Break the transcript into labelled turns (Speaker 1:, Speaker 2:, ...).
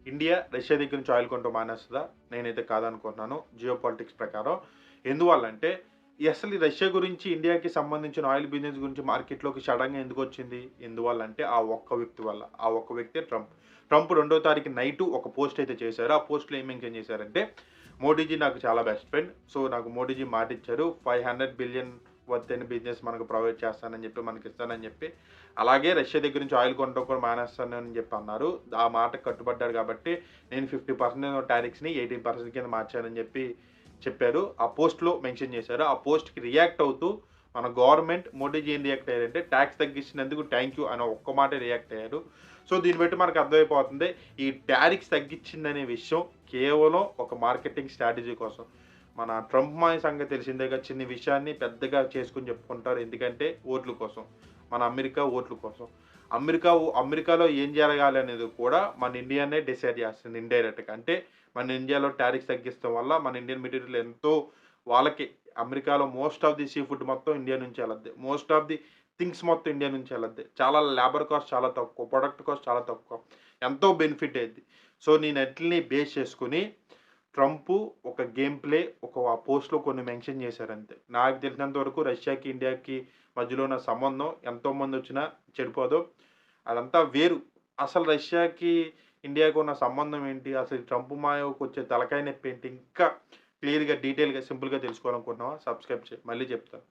Speaker 1: India Russia దగ్గర నుంచి oil కొనటం మానేస్తదా? నేనైతే కాదనుకుంటున్నాను జియో పాలిటిక్స్ ప్రకారం. ఎందువల్లంటే అసలు ఈ రష్యా గురించి ఇండియాకి సంబంధించిన ఆయిల్ బిజినెస్ గురించి మార్కెట్‌లోకి సడెన్‌గా ఎందుకొచ్చింది? ఎందువల్లంటే ఆ ఒక్క వ్యక్తి వల్ల. ఆ ఒక్క వ్యక్తే ట్రంప్. ట్రంప్ 2వ తారీఖు నైటు ఒక పోస్ట్ అయితే చేశారు. ఆ పోస్ట్‌లో ఏం మెన్షన్ చేశారంటే, మోడీజీ నాకు చాలా బెస్ట్ ఫ్రెండ్. సో, నాకు మోడీజీ మాటిచ్చారు. 500 బిలియన్ వర్త్ అయిన బిజినెస్ మనకు ప్రొవైడ్ చేస్తానని చెప్పి, మనకిస్తానని చెప్పి, అలాగే రష్యా దగ్గర నుంచి ఆయిల్ కొనడం కూడా మానేస్తానని చెప్పి అన్నారు. ఆ మాటకు కట్టుబడ్డారు కాబట్టి, నేను 50% టారిఫ్స్‌ని 18% కింద మార్చానని చెప్పి చెప్పారు. ఆ పోస్ట్‌లో మెన్షన్ చేశారు. ఆ పోస్ట్‌కి రియాక్ట్ అవుతూ మన గవర్నమెంట్ మోడీజీ ఏం రియాక్ట్ అయ్యారంటే, టాక్స్ తగ్గించినందుకు థాంక్ యూ అని ఒక్క మాటే రియాక్ట్ అయ్యారు. సో, దీన్ని బట్టి మనకు అర్థమైపోతుంది. ఈ టారిఫ్స్ తగ్గించిందనే విషయం కేవలం ఒక మార్కెటింగ్ స్ట్రాటజీ కోసం. మన ట్రంప్ మాయ సంగతి తెలిసిందేగా. చిన్న విషయాన్ని పెద్దగా చేసుకొని చెప్పుకుంటారు. ఎందుకంటే ఓట్ల కోసం. మన అమెరికా ఓట్ల కోసం. అమెరికాలో ఏం జరగాలి అనేది కూడా మన ఇండియానే డిసైడ్ చేస్తుంది ఇండైరెక్ట్‌గా. అంటే మన ఇండియాలో టారిఫ్స్ తగ్గిచ్చడం వల్ల మన ఇండియన్ మెటీరియల్ ఎంతో వాళ్ళకి అమెరికాలో most of the sea food మొత్తం ఇండియా నుంచే ఎళ్ళద్ది. మోస్ట్ ఆఫ్ ది థింగ్స్ మొత్తం ఇండియా నుంచే ఎళ్ళద్ది. చాలా లేబర్ కాస్ట్ చాలా తక్కువ. ప్రొడక్ట్ కాస్ట్ చాలా తక్కువ. ఎంతో బెనిఫిట్ అయ్యిద్ది. సో, నేను ఆటిలిని బేస్ చేసుకొని ట్రంపు ఒక గేమ్ ప్లే ఒక పోస్ట్‌లో కొన్ని మెన్షన్ చేశారంతే. నాకు తెలిసినంత వరకు రష్యాకి, ఇండియాకి మధ్యలో ఉన్న సంబంధం ఎంతోమందొచ్చినా చెడిపోదు. అదంతా వేరు. అసలు రష్యాకి, ఇండియాకి ఉన్న సంబంధం ఏంటి? అసలు ఈ ట్రంప్ మాయకొచ్చే తలకాయ నొప్పేంటి? ఇంకా క్లియర్‌గా, డీటెయిల్‌గా, సింపుల్‌గా తెలుసుకోవాలనుకుంటున్నావా? సబ్‌స్క్రైబ్ చెయి. మళ్ళీ చెప్తాను.